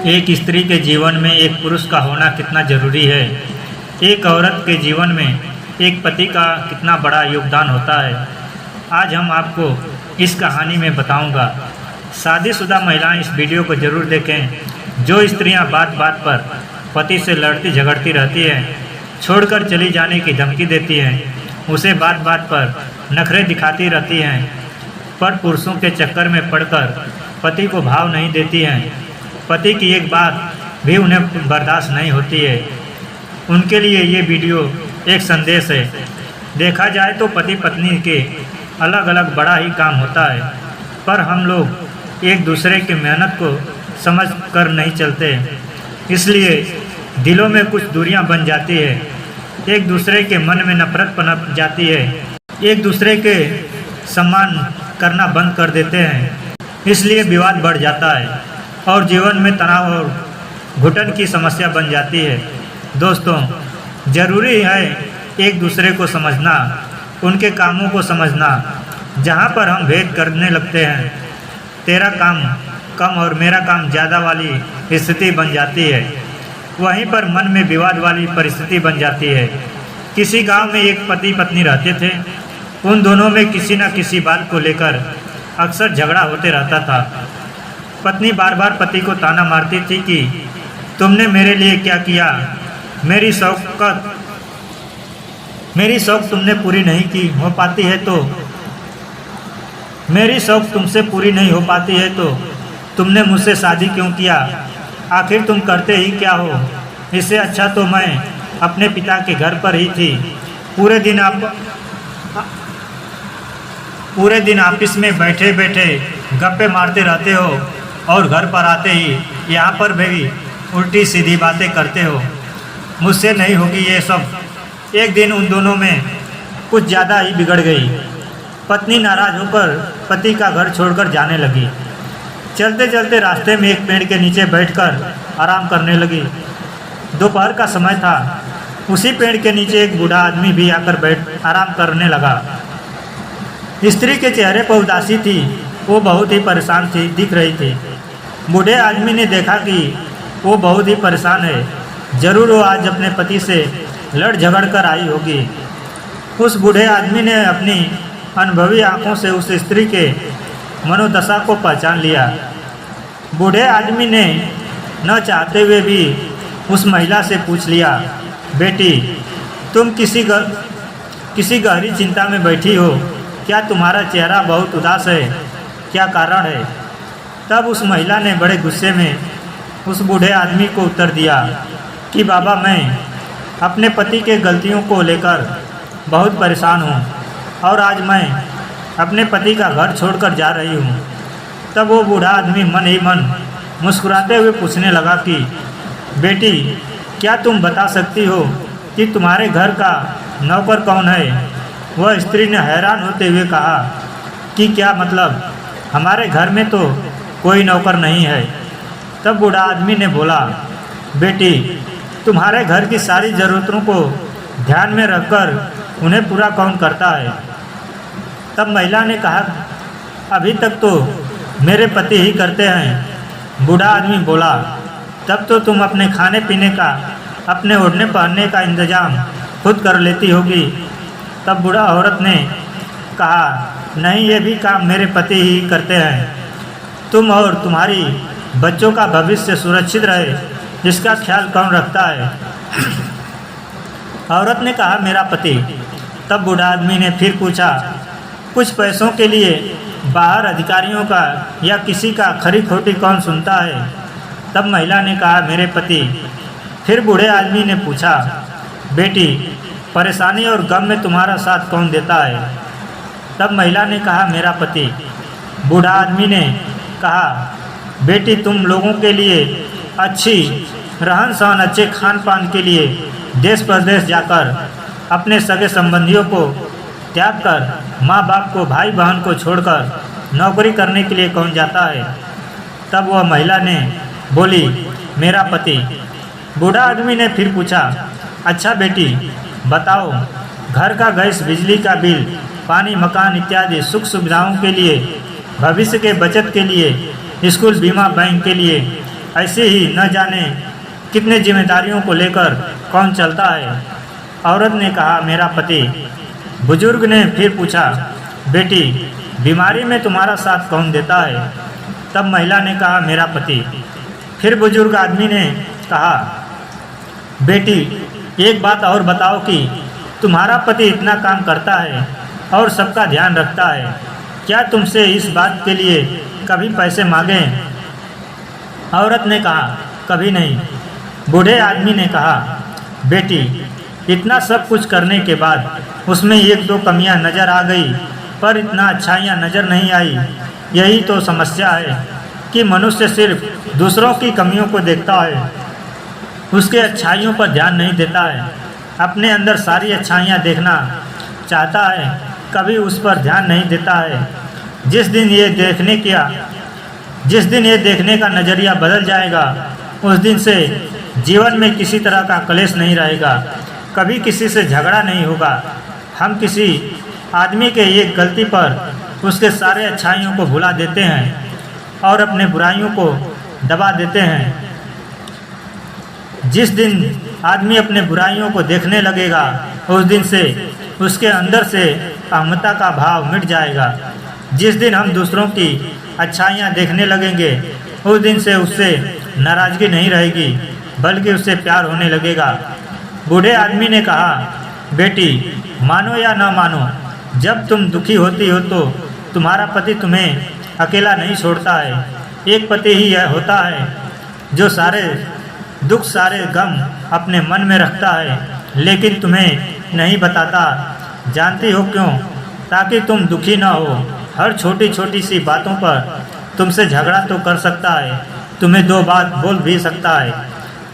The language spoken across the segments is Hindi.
एक स्त्री के जीवन में एक पुरुष का होना कितना जरूरी है। एक औरत के जीवन में एक पति का कितना बड़ा योगदान होता है, आज हम आपको इस कहानी में बताऊंगा। शादीशुदा महिलाएं इस वीडियो को ज़रूर देखें। जो स्त्रियां बात बात पर पति से लड़ती झगड़ती रहती हैं, छोड़कर चली जाने की धमकी देती हैं, उसे बात बात पर नखरे दिखाती रहती हैं, पर पुरुषों के चक्कर में पड़कर पति को भाव नहीं देती हैं, पति की एक बात भी उन्हें बर्दाश्त नहीं होती है, उनके लिए ये वीडियो एक संदेश है। देखा जाए तो पति पत्नी के अलग अलग बड़ा ही काम होता है, पर हम लोग एक दूसरे की मेहनत को समझ कर नहीं चलते, इसलिए दिलों में कुछ दूरियां बन जाती है, एक दूसरे के मन में नफरत पनप जाती है, एक दूसरे के सम्मान करना बंद कर देते हैं, इसलिए विवाद बढ़ जाता है और जीवन में तनाव और घुटन की समस्या बन जाती है। दोस्तों, ज़रूरी है एक दूसरे को समझना, उनके कामों को समझना। जहाँ पर हम भेद करने लगते हैं, तेरा काम कम और मेरा काम ज़्यादा वाली स्थिति बन जाती है, वहीं पर मन में विवाद वाली परिस्थिति बन जाती है। किसी गांव में एक पति पत्नी रहते थे, उन दोनों में किसी न किसी बात को लेकर अक्सर झगड़ा होते रहता था। पत्नी बार बार पति को ताना मारती थी कि तुमने मेरे लिए क्या किया, मेरी शौक तुमने पूरी नहीं की हो पाती है तो मेरी शौक तुमसे पूरी नहीं हो पाती है तो तुमने मुझसे शादी क्यों किया, आखिर तुम करते ही क्या हो, इससे अच्छा तो मैं अपने पिता के घर पर ही थी, पूरे दिन ऑफिस में बैठे बैठे गप्पे मारते रहते हो और घर पर आते ही यहाँ पर भी उल्टी सीधी बातें करते हो, मुझसे नहीं होगी ये सब। एक दिन उन दोनों में कुछ ज़्यादा ही बिगड़ गई। पत्नी नाराज़ होकर पति का घर छोड़कर जाने लगी। चलते चलते रास्ते में एक पेड़ के नीचे बैठकर आराम करने लगी। दोपहर का समय था। उसी पेड़ के नीचे एक बूढ़ा आदमी भी आकर आराम करने लगा। स्त्री के चेहरे पर उदासी थी, वो बहुत ही परेशान थी, दिख रही थी। बूढ़े आदमी ने देखा कि वो बहुत ही परेशान है, ज़रूर वो आज अपने पति से लड़ झगड़ कर आई होगी। उस बूढ़े आदमी ने अपनी अनुभवी आंखों से उस स्त्री के मनोदशा को पहचान लिया। बूढ़े आदमी ने न चाहते हुए भी उस महिला से पूछ लिया, बेटी तुम किसी गहरी चिंता में बैठी हो क्या, तुम्हारा चेहरा बहुत उदास है, क्या कारण है। तब उस महिला ने बड़े गुस्से में उस बूढ़े आदमी को उत्तर दिया कि बाबा मैं अपने पति के गलतियों को लेकर बहुत परेशान हूँ और आज मैं अपने पति का घर छोड़कर जा रही हूँ। तब वो बूढ़ा आदमी मन ही मन मुस्कुराते हुए पूछने लगा कि बेटी क्या तुम बता सकती हो कि तुम्हारे घर का नौकर कौन है। वह स्त्री ने हैरान होते हुए कहा कि क्या मतलब, हमारे घर में तो कोई नौकर नहीं है। तब बूढ़ा आदमी ने बोला, बेटी तुम्हारे घर की सारी ज़रूरतों को ध्यान में रखकर उन्हें पूरा कौन करता है। तब महिला ने कहा, अभी तक तो मेरे पति ही करते हैं। बूढ़ा आदमी बोला, तब तो तुम अपने खाने पीने का, अपने ओढ़ने पहनने का इंतजाम खुद कर लेती होगी। तब बूढ़ा औरत ने कहा, नहीं ये भी काम मेरे पति ही करते हैं। तुम और तुम्हारी बच्चों का भविष्य सुरक्षित रहे, इसका ख्याल कौन रखता है। औरत ने कहा, मेरा पति। तब बूढ़ा आदमी ने फिर पूछा, कुछ पैसों के लिए बाहर अधिकारियों का या किसी का खरी खोटी कौन सुनता है। तब महिला ने कहा, मेरे पति। फिर बूढ़े आदमी ने पूछा, बेटी परेशानी और गम में तुम्हारा साथ कौन देता है। तब महिला ने कहा, मेरा पति। बूढ़ा आदमी ने कहा, बेटी तुम लोगों के लिए अच्छी रहन सहन, अच्छे खान पान के लिए देश प्रदेश जाकर अपने सगे संबंधियों को त्याग कर, माँ बाप को, भाई बहन को छोड़कर नौकरी करने के लिए कौन जाता है। तब वह महिला ने बोली, मेरा पति। बूढ़ा आदमी ने फिर पूछा, अच्छा बेटी बताओ, घर का गैस, बिजली का बिल, पानी, मकान इत्यादि सुख सुविधाओं के लिए, भविष्य के बचत के लिए, स्कूल बीमा, बैंक के लिए ऐसे ही न जाने कितने जिम्मेदारियों को लेकर कौन चलता है। औरत ने कहा, मेरा पति। बुजुर्ग ने फिर पूछा, बेटी बीमारी में तुम्हारा साथ कौन देता है? तब महिला ने कहा, मेरा पति। फिर बुजुर्ग आदमी ने कहा, बेटी एक बात और बताओ कि तुम्हारा पति इतना काम करता है और सबका ध्यान रखता है, क्या तुमसे इस बात के लिए कभी पैसे मांगे? औरत ने कहा, कभी नहीं। बूढ़े आदमी ने कहा, बेटी इतना सब कुछ करने के बाद उसमें एक दो कमियां नज़र आ गई, पर इतना अच्छाइयाँ नज़र नहीं आई। यही तो समस्या है कि मनुष्य सिर्फ दूसरों की कमियों को देखता है, उसके अच्छाइयों पर ध्यान नहीं देता है। अपने अंदर सारी अच्छाइयाँ देखना चाहता है, कभी उस पर ध्यान नहीं देता है। जिस दिन ये देखने का नज़रिया बदल जाएगा, उस दिन से जीवन में किसी तरह का क्लेश नहीं रहेगा, कभी किसी से झगड़ा नहीं होगा। हम किसी आदमी के एक गलती पर उसके सारे अच्छाइयों को भुला देते हैं और अपने बुराइयों को दबा देते हैं। जिस दिन आदमी अपने बुराइयों को देखने लगेगा, उस दिन से उसके अंदर से अहमता का भाव मिट जाएगा। जिस दिन हम दूसरों की अच्छाइयाँ देखने लगेंगे, उस दिन से उससे नाराज़गी नहीं रहेगी, बल्कि उससे प्यार होने लगेगा। बूढ़े आदमी ने कहा, बेटी मानो या न मानो, जब तुम दुखी होती हो तो तुम्हारा पति तुम्हें अकेला नहीं छोड़ता है। एक पति ही यह होता है जो सारे दुख सारे गम अपने मन में रखता है, लेकिन तुम्हें नहीं बताता। जानती हो क्यों? ताकि तुम दुखी ना हो। हर छोटी छोटी सी बातों पर तुमसे झगड़ा तो कर सकता है, तुम्हें दो बात बोल भी सकता है,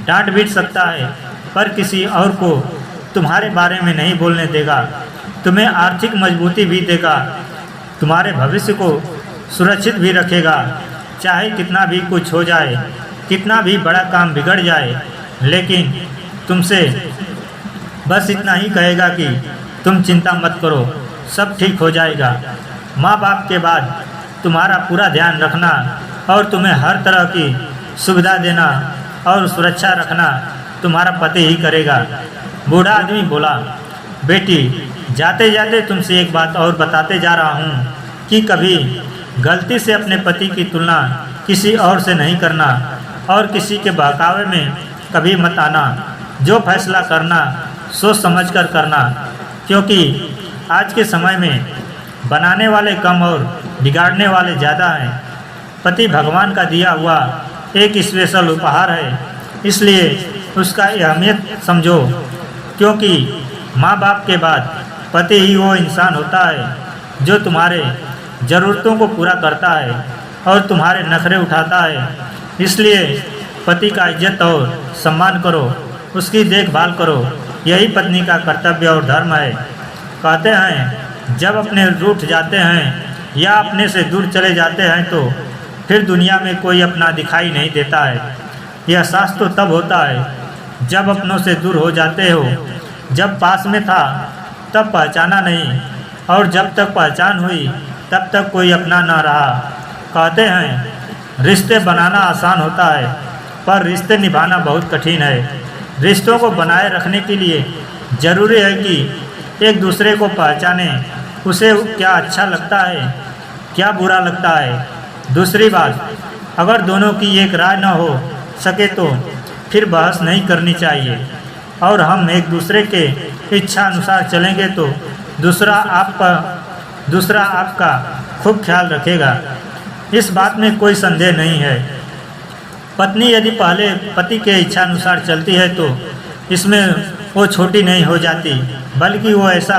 डांट भी सकता है, पर किसी और को तुम्हारे बारे में नहीं बोलने देगा। तुम्हें आर्थिक मजबूती भी देगा, तुम्हारे भविष्य को सुरक्षित भी रखेगा। चाहे कितना भी कुछ हो जाए, कितना भी बड़ा काम बिगड़ जाए, लेकिन तुमसे बस इतना ही कहेगा कि तुम चिंता मत करो, सब ठीक हो जाएगा। माँ बाप के बाद तुम्हारा पूरा ध्यान रखना और तुम्हें हर तरह की सुविधा देना और सुरक्षा रखना तुम्हारा पति ही करेगा। बूढ़ा आदमी बोला, बेटी जाते जाते तुमसे एक बात और बताते जा रहा हूँ कि कभी गलती से अपने पति की तुलना किसी और से नहीं करना और किसी के बहकावे में कभी मत आना। जो फैसला करना सोच समझकर करना, क्योंकि आज के समय में बनाने वाले कम और बिगाड़ने वाले ज़्यादा हैं। पति भगवान का दिया हुआ एक स्पेशल उपहार है, इसलिए उसका अहमियत समझो, क्योंकि माँ बाप के बाद पति ही वो इंसान होता है जो तुम्हारे ज़रूरतों को पूरा करता है और तुम्हारे नखरे उठाता है। इसलिए पति का इज्जत और सम्मान करो, उसकी देखभाल करो, यही पत्नी का कर्तव्य और धर्म है। कहते हैं जब अपने रूठ जाते हैं या अपने से दूर चले जाते हैं तो फिर दुनिया में कोई अपना दिखाई नहीं देता है। यह एहसास तो तब होता है जब अपनों से दूर हो जाते हो। जब पास में था तब पहचाना नहीं, और जब तक पहचान हुई तब तक कोई अपना ना रहा। कहते हैं रिश्ते बनाना आसान होता है, पर रिश्ते निभाना बहुत कठिन है। रिश्तों को बनाए रखने के लिए ज़रूरी है कि एक दूसरे को पहचाने, उसे क्या अच्छा लगता है, क्या बुरा लगता है। दूसरी बात, अगर दोनों की एक राय न हो सके तो फिर बहस नहीं करनी चाहिए, और हम एक दूसरे के इच्छा अनुसार चलेंगे तो दूसरा आपका खूब ख्याल रखेगा। इस बात में कोई संदेह नहीं है। पत्नी यदि पहले पति के इच्छा अनुसार चलती है तो इसमें वो छोटी नहीं हो जाती, बल्कि वो ऐसा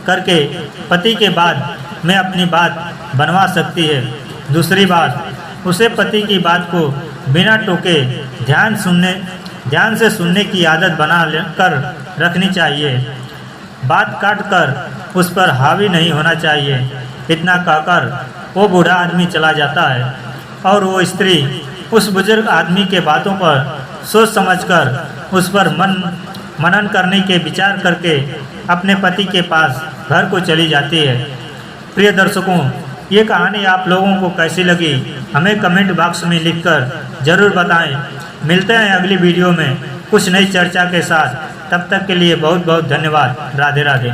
करके पति के बाद में अपनी बात बनवा सकती है। दूसरी बात, उसे पति की बात को बिना टोके ध्यान से सुनने की आदत बना कर रखनी चाहिए। बात काट कर उस पर हावी नहीं होना चाहिए। इतना कहकर वो बूढ़ा आदमी चला जाता है और वो स्त्री उस बुजुर्ग आदमी के बातों पर सोच समझकर उस पर मनन करने के विचार करके अपने पति के पास घर को चली जाती है। प्रिय दर्शकों, ये कहानी आप लोगों को कैसी लगी हमें कमेंट बॉक्स में लिखकर ज़रूर बताएं। मिलते हैं अगली वीडियो में कुछ नई चर्चा के साथ। तब तक के लिए बहुत बहुत धन्यवाद। राधे राधे।